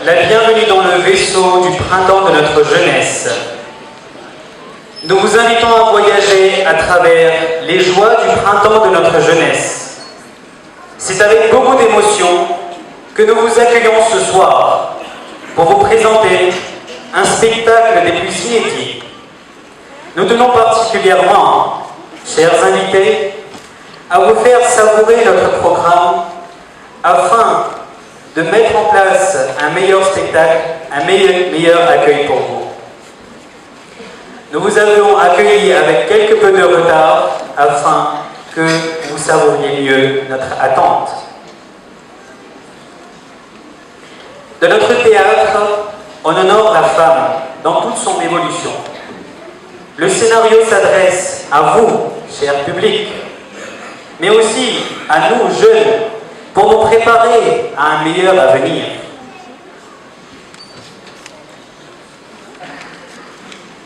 la bienvenue dans le vaisseau du printemps de notre jeunesse. Nous vous invitons à voyager à travers les joies du printemps de notre jeunesse. C'est avec beaucoup d'émotion que nous vous accueillons ce soir pour vous présenter un spectacle des plus inédits. Nous tenons particulièrement, chers invités, à vous faire savourer notre programme afin de mettre en place un meilleur spectacle, un meilleur accueil pour vous. Nous vous avons accueilli avec quelque peu de retard afin que vous savouriez mieux notre attente. De notre théâtre, on honore la femme dans toute son évolution. Le scénario s'adresse à vous, cher public, mais aussi à nous, jeunes, pour nous préparer à un meilleur avenir.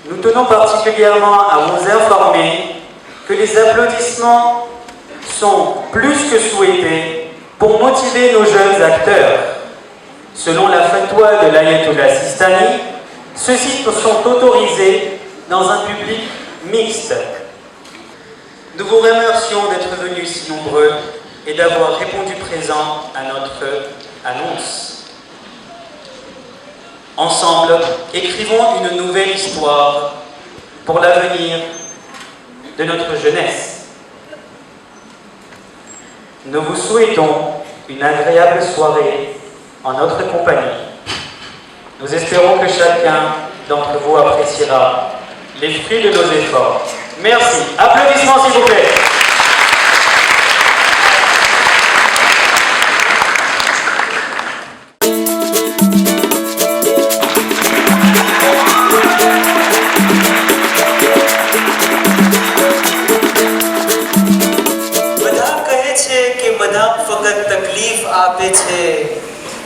Nous tenons particulièrement à vous informer que les applaudissements sont plus que souhaités pour motiver nos jeunes acteurs. Selon la fatwa de l'Ayatollah Sistani, ceux-ci sont autorisés dans un public mixte. Nous vous remercions d'être venus si nombreux et d'avoir répondu présent à notre annonce. Ensemble, écrivons une nouvelle histoire pour l'avenir de notre jeunesse. Nous vous souhaitons une agréable soirée en notre compagnie. Nous espérons que chacun d'entre vous appréciera les fruits de nos efforts. Merci. Applaudissements s'il vous plaît.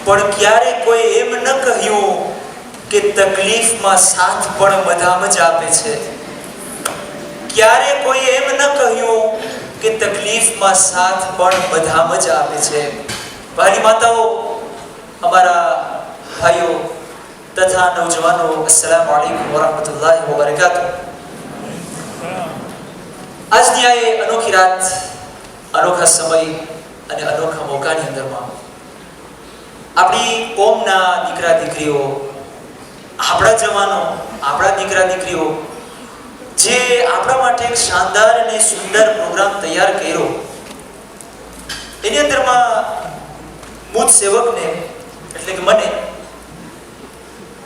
પણ ક્યારે કોઈ એમ ન કહ્યું કે તકલીફમાં સાથ પણ બધામાં જ આપે છે. ક્યારે કોઈ એમ ન કહ્યું કે તકલીફમાં સાથ પણ બધામાં જ આપે છે. ભાઈ માતાઓ, અમારા ભાઈઓ તથા નવજવાનો, અસ્સલામુ અલૈકુમ વરહમતુલ્લાહિ વબરકાતુહ. આજની આ અનોખી રાત, અનોખા સમય અને અનોખા મોકાની અંદરમાં આપણી કોમના દીકરા દીકરીઓ, આપણા જવાનો, આપણા દીકરા દીકરીઓ જે આપણા માટે એક શાનદાર અને સુંદર પ્રોગ્રામ તૈયાર કર્યો, એની અંદરમાં મુજ સેવકને એટલે કે મને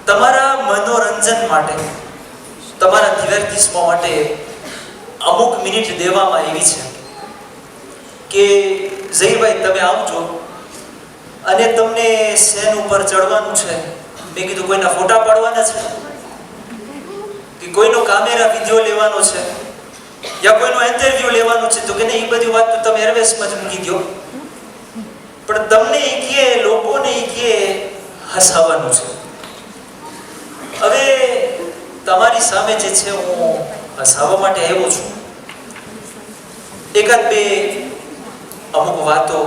તમારા મનોરંજન માટે, તમારા divertissement માટે અમુક મિનિટ દેવામાં આવી છે કે ઝહીરભાઈ તમે આવજો અને તમને સેન ઉપર ચડવાનું છે. મેં કીધું કોઈના ફોટા પાડવાના છે કે કોઈનો કેમેરા વિડિયો લેવાનો છે યા કોઈનો ઇન્ટરવ્યુ લેવાનો છે? તો કે નહીં, એ બધી વાત તો તમે એરવેસમાં જ મૂકી દો, પણ તમને એ કે લોકોને એ કે હસાવવાનું છે. હવે તમારી સામે જે છે હું હસાવવા માટે આવ્યો છું. એકાદ બે અમુક વાતો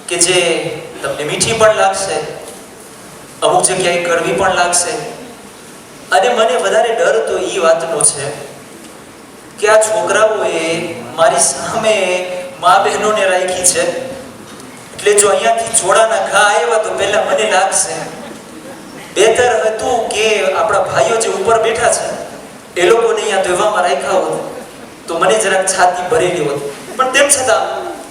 કે જે તમને મીઠી પણ લાગશે, અમુક જગ્યાએ કડવી પણ લાગશે. અને મને વધારે ડર તો એ વાતનો છે કે આ છોકરાઓએ મારી સામે મા બહેનોને રાખી છે, એટલે જો અહીંયાથી જોડાના ઘા આવ્યા તો પહેલા મને લાગશે. બહેતર હતું કે આપણા ભાઈઓ જે ઉપર બેઠા છે એ લોકોને અહીંયા ધોવામાં રાખ્યા હોત તો મને જરાક છાતી ભરેલી હોત. પણ તેમ છતાં,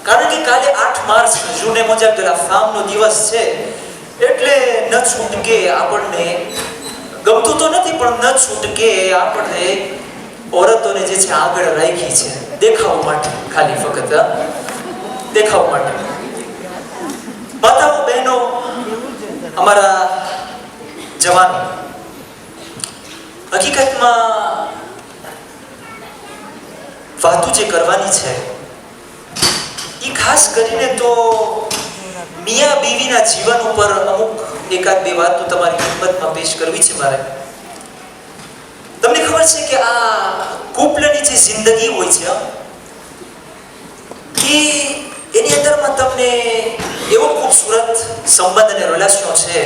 કારણ કે કાલે 8 માર્ચ જૂને મુજબ ફામનો દિવસ છે, એટલે ન છૂટકે આપણને ગમતું તો નથી, પણ ન છૂટકે આપણે औरतोने જે છે આગળ રાખી છે દેખાવ માટે, ખાલી ફક્ત દેખાવ માટે. માતાઓ, બહેનો, અમારા જવાનો, હકીકતમાં વાતો જે કરવાની છે એ ખાસ કરીને તો મિયા બીવીના જીવન ઉપર અમુક એકાદ બે વાતો તમારી ખિદમતમાં પેશ કરવી છે મારે. તમને ખબર છે કે આ કુપલની જે જિંદગી હોય છે કે એની અંદરમાં તમને એવો ખૂબસૂરત સંબંધ અને રિલેશન છે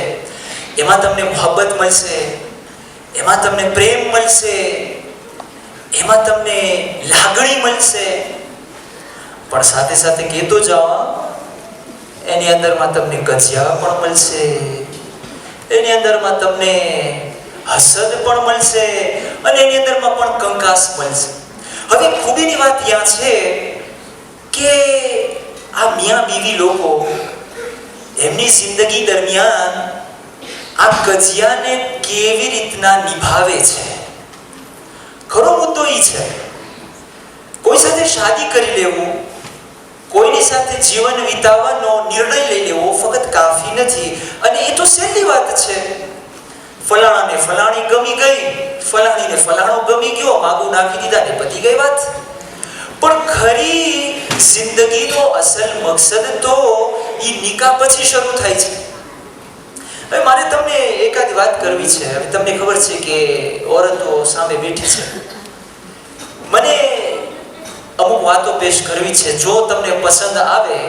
એમાં તમને મોહબ્બત મળશે, એમાં તમને પ્રેમ મળશે, એમાં તમને લાગણી મળશે. પણ સાથે સાથે કહેતો જાઓ, એની અંદરમાં તમને કજિયા પણ મળશે, એની અંદરમાં તમને હસદ પણ મળશે, અને એની અંદરમાં પણ કંકાસ મળશે. હવે ખૂબીની વાત ત્યાં છે કે આ મિયા બીવી લોકો એમની જિંદગી દરમિયાન આ કજિયાને કેવી રીતના નિભાવે છે. ખરો મુદ્દો એ છે, કોઈ સાથે શાદી કરી લેવું, કોઈની સાથે જીવન વિતાવવાનો નિર્ણય લઈ લેવો ફક્ત કાફી નથી. અને એ તો સહેલી વાત છે. ફલાણાને ફલાણી ગમી ગઈ, ફલાણીને ફલાણો ગમી ગયો, માગું નાખી દીધા ને પતી ગઈ વાત. પણ ખરી જિંદગીનો અસલ મકસદ તો એ નિકાહ પછી શરૂ થાય છે. હવે મારે તમને એકાદ વાત કરવી છે. હવે તમને ખબર છે કે ઓરતો સામે બેઠી છે, મને અમુક વાતો પેશ કરવી છે. જો તમને પસંદ આવે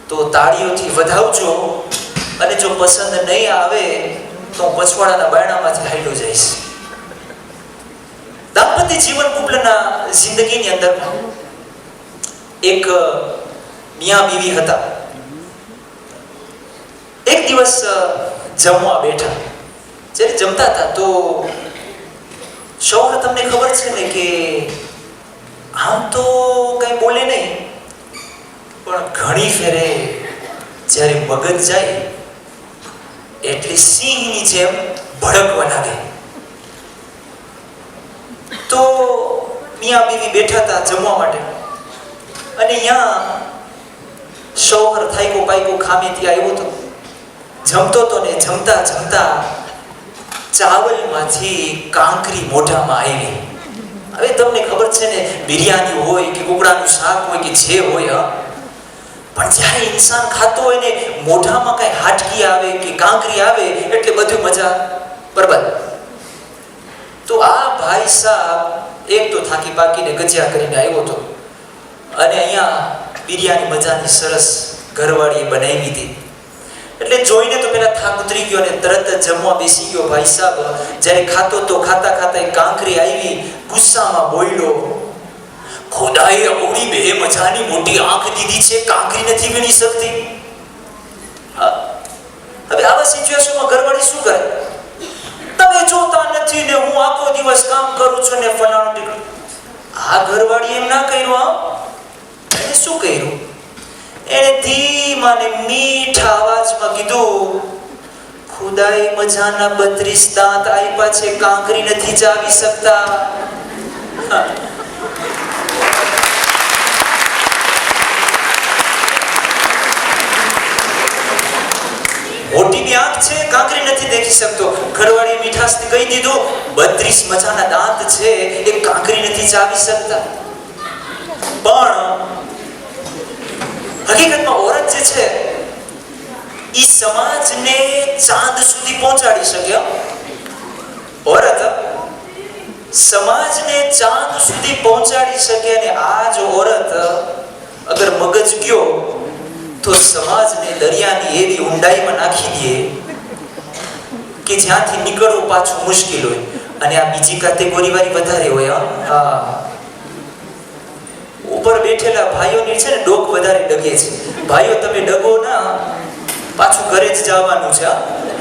તો તાળીઓથી વધાવજો, અને જો પસંદ નહીં આવે તો પછવાડાના બાયણામાંથી હાલ્યો જઈશ. દાંપત્ય જીવન કુટુંબના જિંદગીની અંદર એક મિયા બીવી હતા. એક દિવસ જમવા બેઠા. જ્યારે જમતા હતા તો શૌહર તમને ખબર છે ને કે આમ તો કઈ બોલે નહીં, પણ ઘણી ફેરે જ્યારે મગજ જાય એટલે સિંહની જેમ ભડકવા લાગે. તો મિયા બીવી બેઠા હતા જમવા માટે, અને અહીંયા શૌહર થાયકો પાયકો ખામેથી આવ્યો હતો. જમતો તો ને જમતા જમતા ચાવલમાંથી કાંકરી મોઢામાં આવી. હવે તમને ખબર છે ને, બિરયાની હોય કે કુકડાનું શાક હોય કે જે હોય, પણ જ્યારે ઇન્સાન ખાતો હોય ને મોઢામાં કઈ હાટકી આવે કે કાંકરી આવે એટલે બધી મજા બરબાદ. તો આ ભાઈ સાહેબ એક તો થાકી પાકીને ગજિયા કરીને આવ્યો હતો, અને અહીંયા બિરયાની મજાની સરસ ઘરવાળીએ બનાવી હતી. એટલે જોઈને તો પેલા થાક ઉતરી ગયો અને તરત જ જમવા બેસી ગયો. ભાઈ સાહેબ જ્યારે ખાતો તો ખાતા ખાતા કાંકરી આવી, ગુસ્સામાં બોલ્યો, ખુદાએ અવળી બે મજાની મોટી આંખ દીધી છે, કાંકરી નથી વીણી શકતી. હવે આવા સિચ્યુએશનમાં ઘરવાળી શું કરે? તમે જોતા નથી ને હું આખો દિવસ કામ કરું છું ને ફલાણું ટીકડું. આ ઘરવાળી એમ ના કર્યું. એને શું કર્યું? એને ધીમા ને મીઠા અવાજમાં કીધું, ખુદાએ મજાના 32 દાંત આપ્યા છે, કાંકરી નથી ચાવી શકતા. મોટી બી આંખ છે, કાંકરી નથી દેખી શકતો. ઘરવાળી મીઠાશથી કહી દીધું, 32 મજાના દાંત છે, એ કાંકરી નથી ચાવી શકતા. પણ હકીકતમાં ઓરત જે છે એ સમાજને ચાંદ સુધી પહોંચાડી શકે. ઓરત સમાજને ચાંદ સુધી પહોંચાડી શકે. અને આ જો ઓરત અગર મગજ ગયો તો સમાજને દરિયાની એવી ઊંડાઈમાં નાખી દે કે જ્યાંથી નીકળવું પાછું મુશ્કેલ હોય. અને આ બીજી કેટેગરી વાળી વધારે હોય. ઉપર બેઠેલા ભાઈઓની છે ને ડોક વધારે ડગે છે. ભાઈઓ તમે ડગો ના, પાછું ઘરે જ જવાનું છે.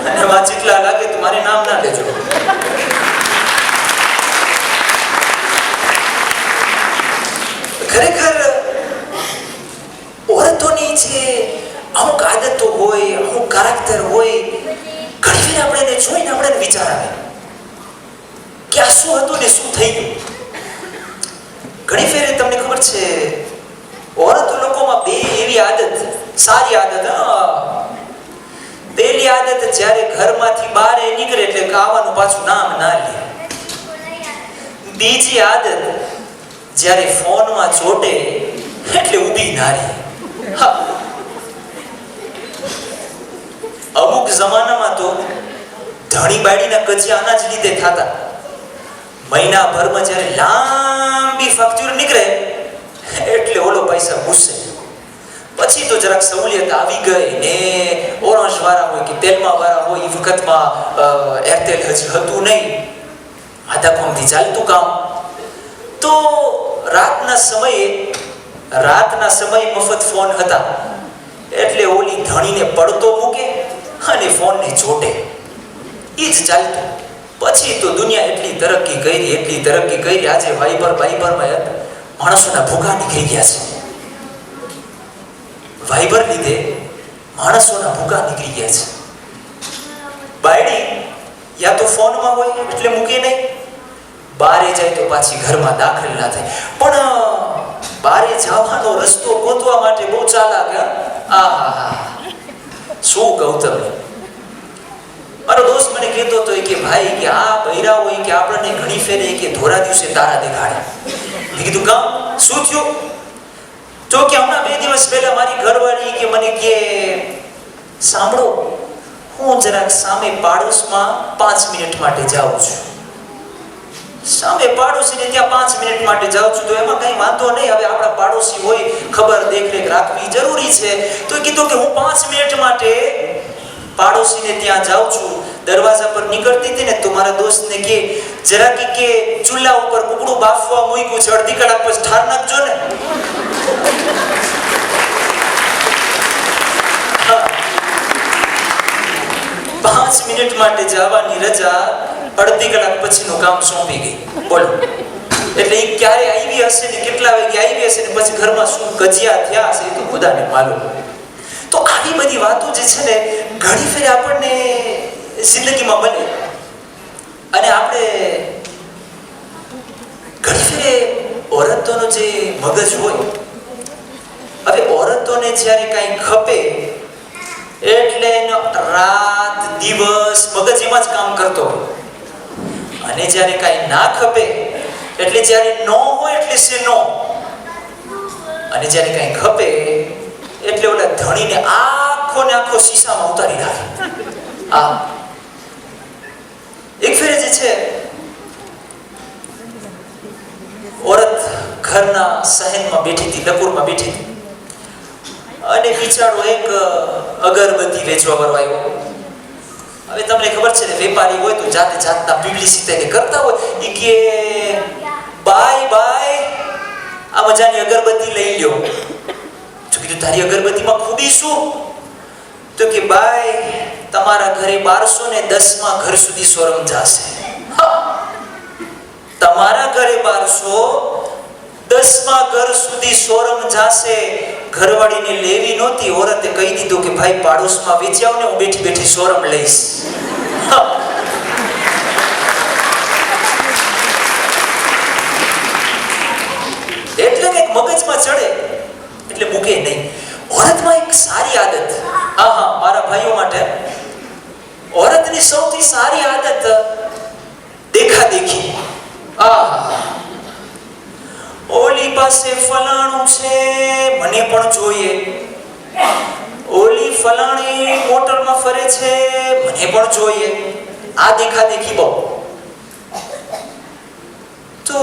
અને માં જેટલા લાગે તો મારે નામ ના લેજો. ખરેખર ઓરતોની જે અમુક આદતો હોય, અમુક કેરેક્ટર હોય, ઘણી વાર આપણે એને જોઈને આપણે વિચાર આવે કે આ શું હતું ને શું થઈ ગયું. ઘણી ફેરે તમને ખબર છે ઓરતો લોકોમાં બે એવી આદત, સારી આદત. પહેલી આદત, જ્યારે ઘરમાંથી બહાર નીકળે એટલે ખાવાનું પાછું નામ ના લે. બીજી આદત, જ્યારે ફોનમાં ચોટે એટલે ઊભી ના રહે. અમુક જમાનામાં તો ધણી બાડીના કજિયા આના જ લીધે થતા. મહિનાભરમાં જ્યારે લાંબી ફેક્ચર નીકળે એટલે ઓલો પૈસા ગુસ્સે. પછી તો જરાક સહુલિયત આવી ગઈ ને ઓરેન્જ વાળા હોય કે તેલમાં વાળા હોય એ વખતમાં એરટેલ હજી હતું નહીં, આધાફોનથી ચાલતું કામ. તો રાતના સમયે મફત ફોન હતા એટલે ઓલી ધણીને પડતો મૂકે અને ફોનને જોટે, એ જ ચાલતું. પછી તો દુનિયા એટલી તરક્કી કરી આજે વાઇબરમાં માણસોના ભૂખા નીકળી ગયા છે. વાઇબર લીધે માણસોના ભૂખા નીકળી ગયા છે. બાયડી યા તો ફોનમાં હોય એટલે મૂકે નહીં, બારે જાય તો પાછી ઘરમાં દાખલ ના થાય. પણ બારે જવાનો રસ્તો ગોતવા માટે બહુ ચાલાક. શું કહું તમને, મારો દોસ્ત મને કહેતો હતો કે ભાઈ કે આ બૈરા હોય કે આપણને ઘણી ફેરે કે ધોરા દિવસે તારા દેખાડે. મેં કીધું કામ શું થયું? તો કે હમણાં 2 દિવસ પહેલા મારી ઘરવાળી કે મને કે સાંભળો, હું જરાક સામે પાડોશમાં 5 મિનિટ માટે જાઉં છું. સામે પાડોશીને ત્યાં 5 મિનિટ માટે જાઉં છું તો એમાં કઈ વાંધો નહીં. હવે આપણા પાડોશી હોય, ખબર દેખરેખ રાખવી જરૂરી છે. તો કીધું કે હું 5 મિનિટ માટે પાડોશીને ત્યાં જાઉં છું. દરવાજા પર નીકળતી હતી ને તો મારા દોસ્તને કે જરા કે ચૂલા ઉપર કુકડું બાફવા મૂક્યું છે, અડધી કલાક પછી ઠાર નાખજો ને. 5 મિનિટ માટે જવાની રજા અડધી કલાક પછીનું કામ સોંપી ગઈ. બોલો, એટલે એ ક્યારે આવી હશે ને કેટલા વાગે આવી હશે ને પછી ઘરમાં શું કજિયા થયા હશે એ તો ખુદાને માલુમ. તો આવી બધી વાતો જે છે ને ઘણી ફેર આપણને જિંદગીમાં બને. અને આપણે ઘણી ફેરે ઓરતોનો જે મગજ હોય, હવે ઓરતોને જ્યારે કાંઈ ખપે એટલે રાત દિવસ મગજ એમાં જ કામ કરતો હોય, અને જ્યારે કાંઈ ના ખપે એટલે જ્યારે નો હોય એટલે છે નો, અને જ્યારે કાંઈ ખપે એટલે ઓલા ધણીને આખો ને આખો શીશામાં ઉતારી નાખે. એક ફેરે જે છે ઓરત ઘરના સહેનમાં બેઠી હતી, લકુરમાં બેઠી હતી, અને બિચારો એક અગરબત્તી વેચવા વાળો આવ્યો. હવે તમને ખબર છે ને, વેપારી હોય તો જાતના પબ્લિસિટી કરતા હોય. એ કે બાય આ મજાની અગરબત્તી લઈ લ્યો. તો કીધું તારી અગરબત્તીમાં ખૂબી શું? તો કે બાય તમારા ઘરે 1210માં ઘર સુધી સોરમ જશે. તમારા ઘરે 1210માં ઘર સુધી સોરમ જશે. ઘરવાળીને લેવી નહોતી, ઓરતે કહી દીધું કે ભાઈ પાડોશમાં વેચી આવ ને, હું બેઠી બેઠી સોરમ લઈશ. એટલે કંઈક મગજમાં ચડે એટલે મૂકે નહીં. ઓરતમાં એક સારી આદત, મારા ભાઈઓ માટે ઓરતની સૌથી સારી આદત દેખાદેખી. ઓલી પાસે ફલાણું છે, મને પણ જોઈએ. ઓલી ફલાણી મોટરમાં ફરે છે, મને પણ જોઈએ. આ દેખાદેખી બહુ. તો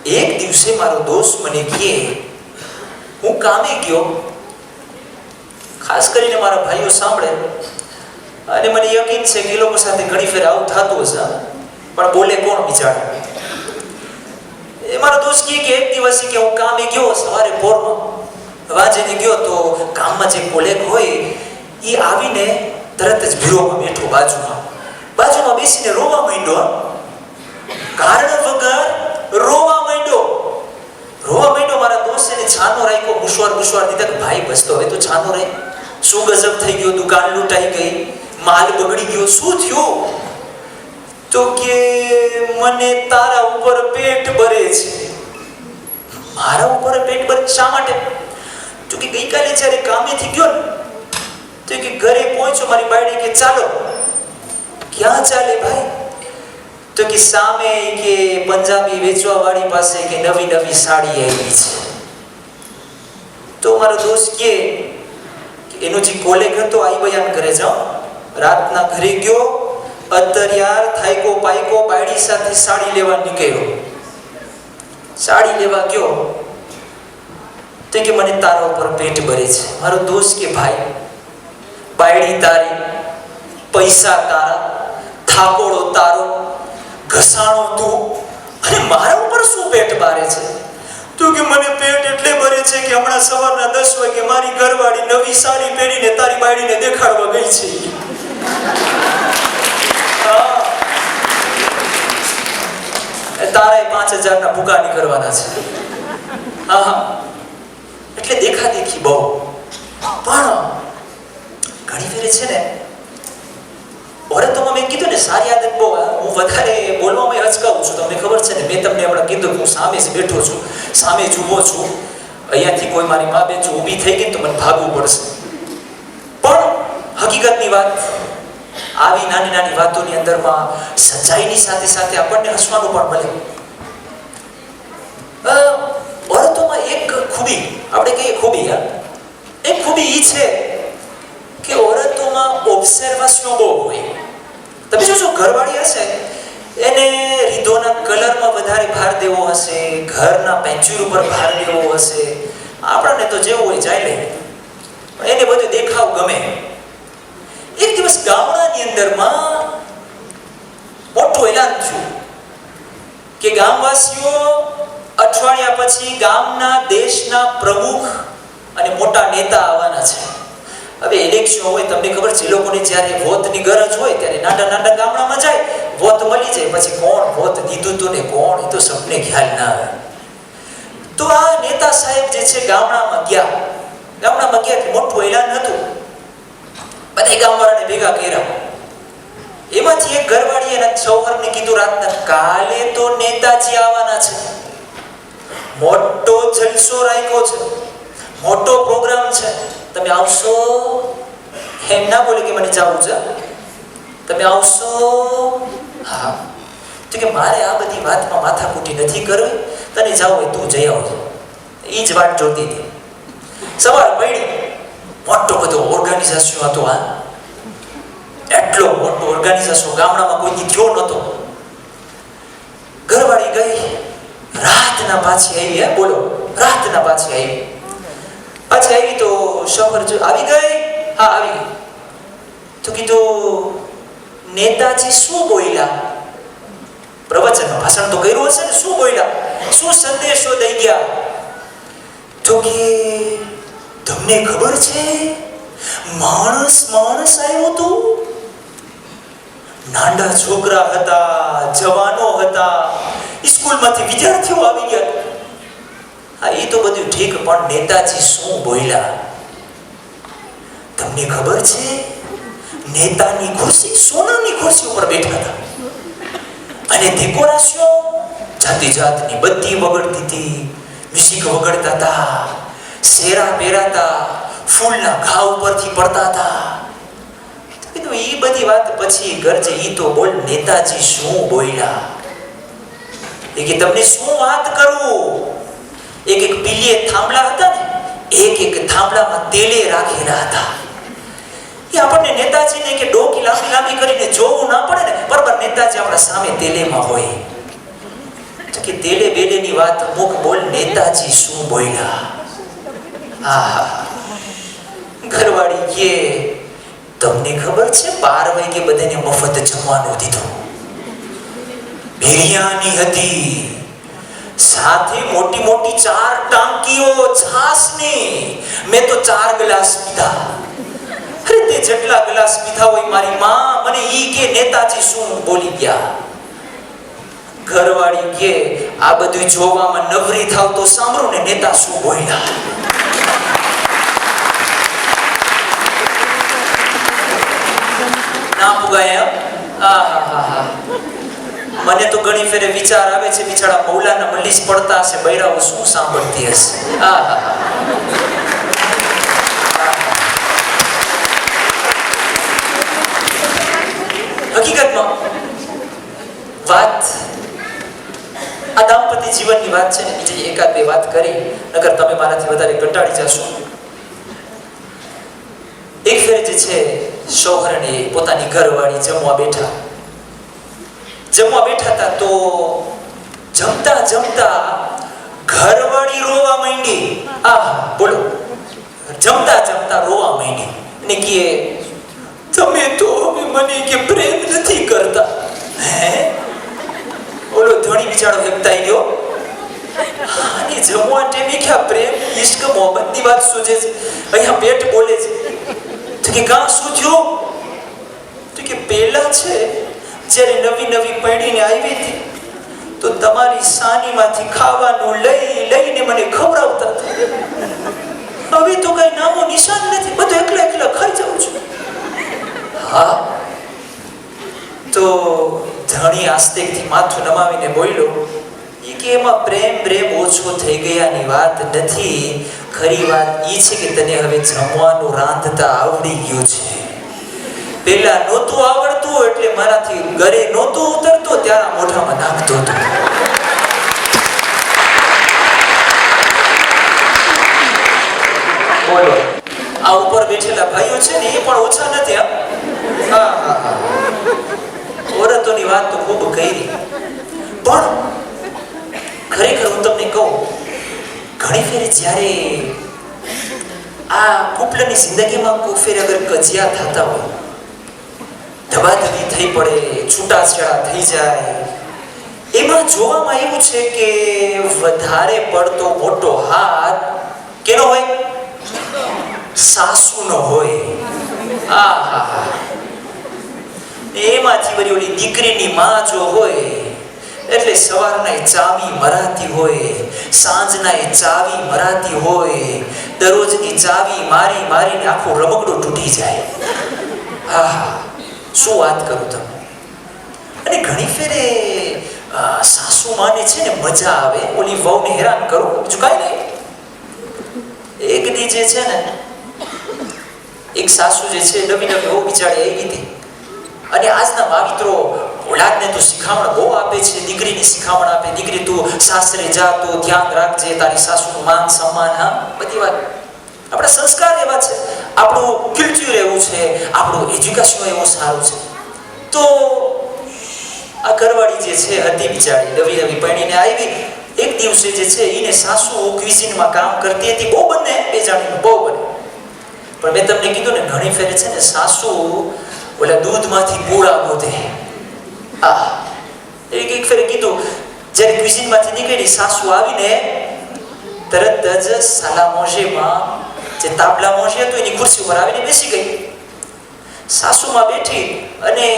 એક દિવસે મારો દોસ્ત મને કહે, હું કામે ગયો, ખાસ કરીને મારા ભાઈઓ સાંભળે અને મને યકીન છે કે એ લોકો સાથે ઘણી ફેર આવું થતું હશે, પણ બોલે કોણ બિચારા. એ મારો દોસ્ત કહે કે એક દિવસ કે હું કામે ગયો, સવારે પોરમાં વાંચીને ગયો તો કામમાં જે કોલેગ હોય એ આવીને તરત જ ભીરોમાં બેઠો, બાજુમાં બેસીને રોવા માંડ્યો. કારણ વગર રોવા માંડ્યો. મારા દોસ્તને છાનો રાખ્યો, મુશવાર દીધા કે ભાઈ બસ તો હવે તો છાનો રહે. શું ગજબ થઈ ગયો, દુકાન લૂંટાઈ ગઈ, માલ બગડી ગયો, શું થયું? તો કે મને તારા ઉપર પેટ ભરે છે. મારા ઉપર પેટ ભરે શા માટે? તો કે ગઈકાલે જ્યારે કામેથી ગયો ને તો કે ઘરે પહોંચ્યો, મારી બાયડી કે ચાલો. ક્યાં ચાલે ભાઈ? તો કે સામે કે પંજાબી વેચવા વાળી પાસે કે નવી સાડી આવી છે. તો મારો દોસ્ત કે એનો જે કોલેગ હતો આઈ બયાન કરે છે, રાતના ઘરે ગયો, અત્તરિયાર થાયકો પાયકો બાયડી સાથે સાડી લેવા નીકળ્યો. સાડી લેવા ગયો તો તો કે મને તારા ઉપર પેટ ભરે છે. મારો દોસ્ત કે ભાઈ, બાયડી તારી, પૈસા તારા, થાકોડો તારો, ઘસાણો તું, અને મારા ઉપર શું પેટ ભરે છે? તો કે મને પેટ એટલે ભરે છે કે હમણાં સવારના 10 વાગે મારી ઘરવાળી નવી સાડી પહેરીને તારી બાયડીને દેખાડવા ગઈ છે. તારે 5000 ના ભૂકા નીકળવાના છે. હા, એટલે દેખા દેખી બહુ. પણ ઘણી ફેરે છે ને, ઓરે તો મેં કીધું ને સારી આદત બહુ. હું વધારે બોલવામાં હચકાવું છું, તમને ખબર છે ને. મેં તમને હમણાં કીધું હું સામે જ બેઠો છું, સામે જ ઊભો છું. અહીંયાથી કોઈ મારી મા બેન ઊભી થઈ ગઈ તો મને ભાગવું પડશે. પણ હકીકતની વાત, આવી નાની નાની વાતોની અંદરમાં સચ્ચાઈની સાથે સાથે આપણને હસવાનું પણ મળે. ઓરતોમાં એક ખૂબી, આપણે કહીએ ખૂબી, એક ખૂબી ઈ છે કે ઓરતોમાં ઓબ્ઝર્વેશન બહુ હોય. તમે જોશો ઘરવાળી હશે એને રીધોના કલરમાં વધારે ભાર દેવો હશે, ઘરના પેન્ચ્યુર ઉપર ભાર દેવો હશે. આપણને તો જેવું હોય ચાલે, એને બધું દેખાવ ગમે. એક દિવસ ગામડાની અંદરમાં મોટું એલાન થયું કે ગામવાસીઓ અઠવાડિયા પછી ગામના દેશના પ્રમુખ અને મોટા નેતા આવવાના છે. હવે ઇલેક્શન હોય, તમને ખબર છે, લોકોને જ્યારે વોટની ગરજ હોય ત્યારે નાના નાના ગામડામાં જાય, વોટ મળી જાય, પછી કોણ વોટ દીધું તો ને કોણ એ તો સપને ખ્યાલ ના આવે. તો આ નેતા સાહેબ જે છે ગામડામાં ગયા એટલે મોટું એલાન હતું. બધા ગામવાળાને ભેગા કર્યા. એમાંથી એક ઘરવાળી એના છોકરાને કીધું રાતના, કાલે તો નેતાજી આવવાના છે, મોટો જલસો રાખ્યો છે, મોટો પ્રોગ્રામ છે, તમે આવશો? એમ ના બોલે કે મને જવું છે, તમે આવશો? હા. તો કે મારે આ બધી વાતમાં માથાકૂટી નથી કરવી, તને જાવ હોય તું જઈ આવજો. એ જ વાત જોતી હતી. સવાર પડી, મોટો બધો ઓર્ગેનાઇઝેશન હતો. આ એટલો મોટો ઓર્ગેનાઇઝેશન ગામડામાં કોઈ થયો નહોતો. ઘરવાળી ગઈ, રાતના પાછી આવી. બોલો, રાતના પાછી આવી. તો શોહર જો આવી ગઈ. હા, આવી ગઈ. તો કીધું, નેતાજી શું બોલ્યા? પ્રવચનમાં ભાષણ તો કર્યું હશે ને, શું બોલ્યા, શું સંદેશો દઈ ગયા? તો કે તમને ખબર છે માણસ આવ્યો તો? નાના છોકરા હતા, જવાનો હતા, સ્કૂલમાંથી વિદ્યાર્થીઓ આવી ગયા. હા, એ તો બધું ઠીક, પણ નેતાજી શું બોલ્યા? તમને ખબર છે નેતાની ખુરશી સોનાની ખુરશી ઉપર બેઠા હતા, અને ડેકોરેશન જાતિ જાતની બધી વગડતી હતી, મ્યુઝિક વગડતા હતા, શેરા પહેરાતા, ફૂલના ઘા ઉપરથી પડતા હતા. કીધું એ બધી વાત પછી ગરજે, ઈ તો બોલ નેતાજી શું બોલ્યા? એ કે તમને શું વાત કરું? એક પીલીએ થાંભલા હતા ને, એક થાંભલામાં તેલે રાખેલા હતા. એ આપણને નેતાજીને કે ડોકી લાંબી લાંબી કરીને જોવું ના પડે ને, બરાબર નેતાજી આપણા સામે તેલેમાં હોય. તો કે તેલે બેલેની વાત મુખ બોલ, નેતાજી શું બોલ્યા? હા. ઘરવાળી કે તમને ખબર છે 12 વાગે બધાને મફત જમવાનું દીધું, બિરયાની હતી, સાથે મોટી મોટી 4 ટાંકીઓ છાસની. મેં તો 4 ગ્લાસ પીધા. અરે તે જેટલા ગ્લાસ પીધા હોય મારી માં મને ઈ કે નેતાજી શું બોલી ગયા? ઘરવાળી કે આ બધું જોવામાં નવરી થાવ તો સાંભળો ને, નેતા શું બોલ્યા? ના પુગાય. મને તો ઘણી ફેરે વિચાર આવે છે, બિચારા મૌલાના મલીસ પડતા હશે, બૈરાઓ શું સાંભળતી હશે. હકીકતમાં વાત આ દાંપત્ય જીવનની વાત છે ને, બીજી એકાદ બે વાત કરી, નકર તમે મારાથી વધારે કંટાળી જશો. એક ફેર જે છે શોહરને પોતાની ઘરવાળી જમવા બેઠા હતા. તો જમતા ઘરવાળી રોવા માંડી. બોલો, જમતા જમતા રોવા માંડી ને કહે, તમે તો હવે મને કે પ્રેમ નથી કરતા. હે? ઓલો ધણી બિચારો હેપતાઈ ગયો. અને જમવા ટાઈમે ક્યાં પ્રેમ ઇશ્ક મોહબ્બતની વાત સૂજે છે, અહીંયા પેટ બોલે છે. તો કે કાં શું થયું? તો કે પહેલા છે જ્યારે નવી નવી પૈણીને આવી હતી તો તમારી સાનીમાંથી ખાવાનું લઈને મને ખવડાવતા હતા. હવે તો કઈ નામો નિશાન નથી, બધું એકલા એકલા ખાઈ જાઉં છું. હા, તો ધણી આસ્તેકથી માથું નમાવીને બોલ્યો, કે એમાં પ્રેમ ઓછો થઈ ગયાની વાત નથી. ખરી વાત એ છે કે તને હવે જમવાનું રાંધતા આવડી ગયું છે. પેલા નહોતું આવડતું એટલે મારાથી ઘરે નહોતું ઉતરતો ત્યારે મોઢામાં નાખતો હતો. બોલો, આ ઉપર બેઠેલા ભાઈઓ છે ને એ પણ ઓછા નથી. ઓરતોની વાત તો ખૂબ કરી, પણ ખરેખર હું તમને કહું, ઘણી ફેરે જ્યારે આ કુપલાની જિંદગીમાં કોઈ ફેર અગર કજિયા થતા હોય, ધબાધબી થઈ પડે, છૂટાછેડા થઈ જાય, એમાં જોવામાં એવું છે કે વધારે પડતો મોટો હાથ કેનો હોય? સાસુનો હોય. એમાંથી વળી ઓલી દીકરીની માં જો હોય એટલે સવારના ચાવી મરાતી હોય, સાંજના ચાવી મરાતી હોય, દરરોજની ચાવી મારીને આખો રમકડો તૂટી જાય. શું વાત કરું તમને. અને ઘણી ફેરે સાસુ માને છે ને મજા આવે ઓલી વહુને હેરાન કરો, બીજું કાંઈ નહીં. એક દી જે છે ને એક સાસુ જે છે નવી વહુ બિચારી આવી હતી, અને આજના માવિત્રો ઓલાદને તો શિખામણ બહુ આપે છે, દીકરીને શિખામણ આપે, દીકરી તું સાસરે જા તો ધ્યાન રાખજે, તારી સાસુનું માન સન્માન. બધી વાત આપણા સંસ્કાર એવા છે, આપણું કલ્ચર એવું છે, આપણું એજ્યુકેશન એવું સારું છે. તો આ ઘરવાળી જે છે હતી બિચારી નવી પરણીને આવી, એક દિવસે જે છે એને સાસુ ક્વિઝિનમાં કામ કરતી હતી. બહુ બને બે જાણીને બહુ બને, પણ મેં તમને કીધું ને ઘણી ફેરે છે ને સાસુ ઓલા દૂધમાંથી પૂળા ગોતે. એક ફેરે કીધું, જ્યારે ક્વિઝિનમાંથી નીકળી સાસુ આવીને તરત જ સાલા મોંઝેમાં જે તાબલા મોંઝે હતો એની ખુરશી ઉપર આવીને બેસી ગઈ. સાસુમાં બેઠી અને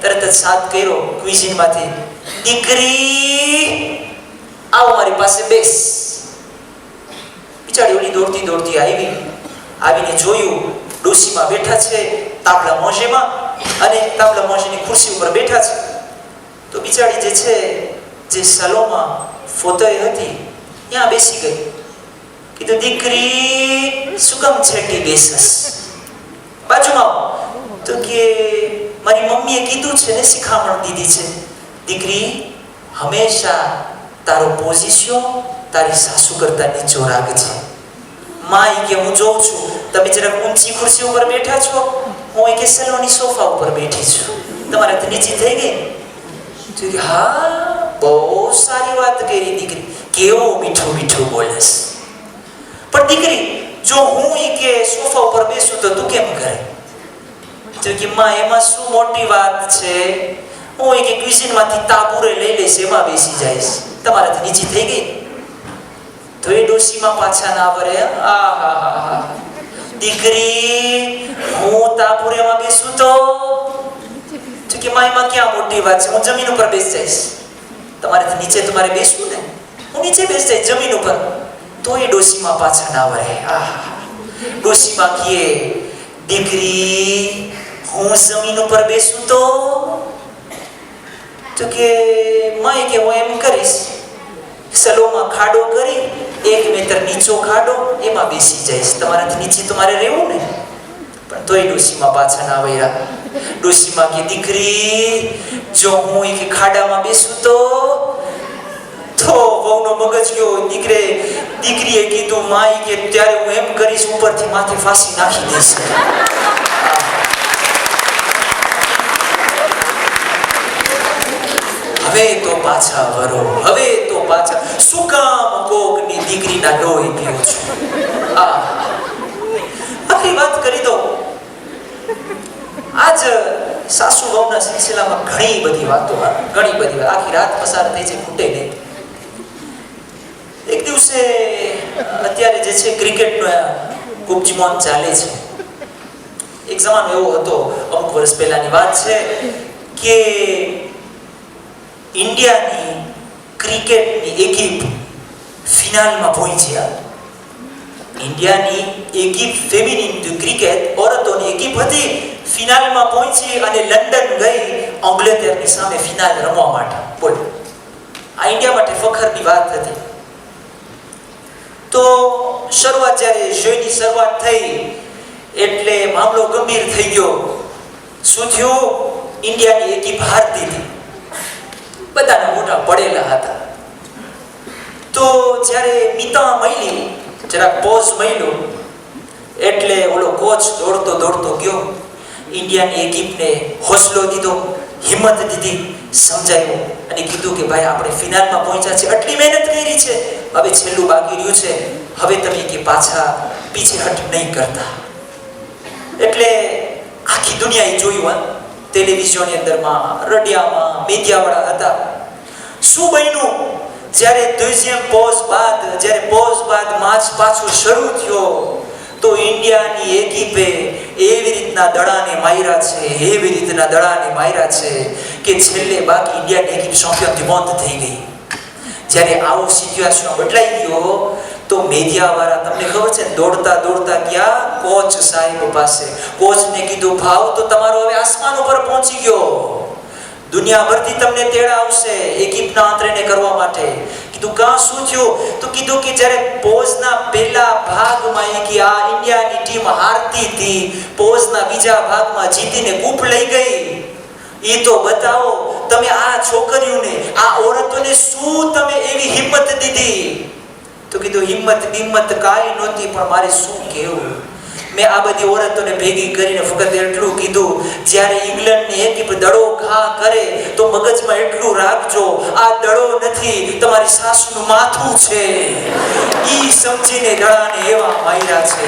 તરત જ સાથ કર્યો ક્વિઝિનમાંથી, દીકરી આવો મારી પાસે બેસ. બિચારી ઓલી દોડતી દોડતી આવીને જોયું ડોશીમાં બેઠા છે તાબલા મોંઝેમાં, અને તાબલા મોંઝેની ખુરશી ઉપર બેઠા છે. તો બિચારી જે છે જે સલોમાં ફોતોય હતી ત્યાં બેસી ગઈ. કીધું, દીકરી શું કામ છેટી બેસસ? બાજુમાં. તો કે મારી મમ્મીએ કીધું છે ને, શિખામણ દીધી છે, દીકરી હંમેશા તારો પોઝિશન તારી સાસુ કરતા નીચો રાખજે. માં કે હું જોઉં છું તમે જરાક ઊંચી ખુરશી ઉપર બેઠા છો, હું કે સલોની સોફા ઉપર બેઠી છું, તમારે તો નીચી થઈ ગઈ. તો કે હા, બહુ સારી વાત કરી દીકરી, કેવું મીઠું મીઠું બોલેસ. પણ દીકરી જો હું કે સોફા ઉપર બેસું તો તું કેમ કરે? તો કે માં એમાં શું મોટી વાત છે, હું કે ક્વિઝિનમાંથી તાબુરે લઈ લઈશ, એમાં બેસી જઈશ, તમારાથી નીચી થઈ ગઈ. તો એ ડોશીમાં પાછા ના વરે. દીકરી હું તાબુરેમાં બેસું તો કે માં એમાં ક્યાં મોટી વાત છે, હું જમીન ઉપર બેસી જઈશ, તમારાથી નીચે તમારે બેસવું ને, હું નીચે બેસી જઈશ જમીન ઉપર. તો એ ડોશીમાં પાછા ના વરે. ડોશીમાં કહે, દીકરી હું જમીન ઉપર બેસું તો કે માં કે હું એમ કરીશ, સલોમાં ખાડો કરી 1 મીટર નીચો ખાડો, એમાં બેસી જઈશ, તમારાથી નીચે તમારે રહેવું ને. પણ તોય ડોશીમાં પાછા ના આવ્યા. ડોશીમાં કે દીકરી જો હું કે ખાડામાં બેસું તો વહુનો મગજ ગયો. દીકરીએ કીધું, માઈ કે ત્યારે હું એમ કરીશ, ઉપરથી માથે ફાંસી નાખી દઈશ. હવે તો પાછા વરો, હવે તો પાછા. શું કામ કોક દીકરીના લોહી પીવું છું. આખી વાત કરી દો. આજ સાસુ વહુના સિલસિલામાં ઘણી બધી વાતો, આખી રાત પસાર થઈ છે, ખૂટે નહીં. એક દિવસે અત્યારે જે છે ક્રિકેટનો કુબજમાન ચાલે છે. એક જમાનો એવો હતો, અમુક વર્ષ પહેલાની વાત છે, કે ઇન્ડિયાની ક્રિકેટની એકિપ ફિનાલમાં પહોંચ્યા. ઇન્ડિયાની એકિપ ફેમિનિન ક્રિકેટ ઓરતોની એકિપ હતી, ફિનાલમાં પહોંચી અને લંડન ગઈ અંગ્લેતરની સામે ફિનાલ રમવા માટે. બોલ, આ ઇન્ડિયા માટે ફખરની વાત હતી. તો શરૂઆત જ્યારે શોની શરૂઆત થઈ એટલે મામલો ગંભીર થઈ ગયો. શું થયું? ઇન્ડિયાની એકિપ હારતી હતી, બધાના મોઢા પડેલા હતા. તો જ્યારે મિતા મળી, જરાક પોઝ મળ્યો, એટલે ઓલો કોચ દોડતો ગયો, ઇન્ડિયાની એકિપને હોસલો દીધો, હિંમત દીધી, સમજાવ્યો અને કીધું કે ભાઈ આપણે ફિનાલમાં પહોંચ્યા છે, આટલી મહેનત કરી છે, હવે છેલ્લું બાકી રહ્યું છે, હવે તમે કે પાછા પીછેહટ નહીં કરતા. એટલે આખી દુનિયાએ જોયું, ટેલિવિઝનની અંદરમાં, રડિયામાં, મીડિયાવાળા હતા. શું બન્યું? જ્યારે પોઝ બાદ મેચ પાછું શરૂ થયો તો ઇન્ડિયાની એકિપે એવી રીતના દડાને માર્યા છે કે છેલ્લે બાકી ઇન્ડિયાની એકિપ ચેમ્પિયન ધી મંથ થઈ ગઈ. જ્યારે આવો સિચ્યુએશન બદલાઈ ગયો તો મીડિયાવાળા, તમને ખબર છે, દોડતા ગયા કોચ સાહેબ પાસે. કોચને કીધું, ભાવ તો તમારો હવે આસમાન ઉપર પહોંચી ગયો, દુનિયાભરથી તમને તેડા આવશે એકિપના આંતરણે કરવા માટે. કીધું કાં શું થયું? તો કીધું કે જ્યારે પોઝના પહેલા ભાગમાં આ ઇન્ડિયાની ટીમ હારતી હતી, પોઝના બીજા ભાગમાં જીતીને કૂપ લઈ ગઈ. એ તો બતાવો, તમે આ છોકરીઓને, આ ઓરતોને શું તમે એવી હિંમત દીધી? તો કીધું હિંમત કાંઈ નહોતી, પણ મારે શું કહેવું? મેં આ બધી ઓરતોને ભેગી કરીને ફક્ત એટલું કીધું, જ્યારે ઇંગ્લેન્ડની એકિપ દડો ઘા કરે તો મગજમાં એટલું રાખજો, આ દડો નથી, તમારી સાસુનું માથું છે. ઈ સમજીને દડાને એવા માર્યા છે.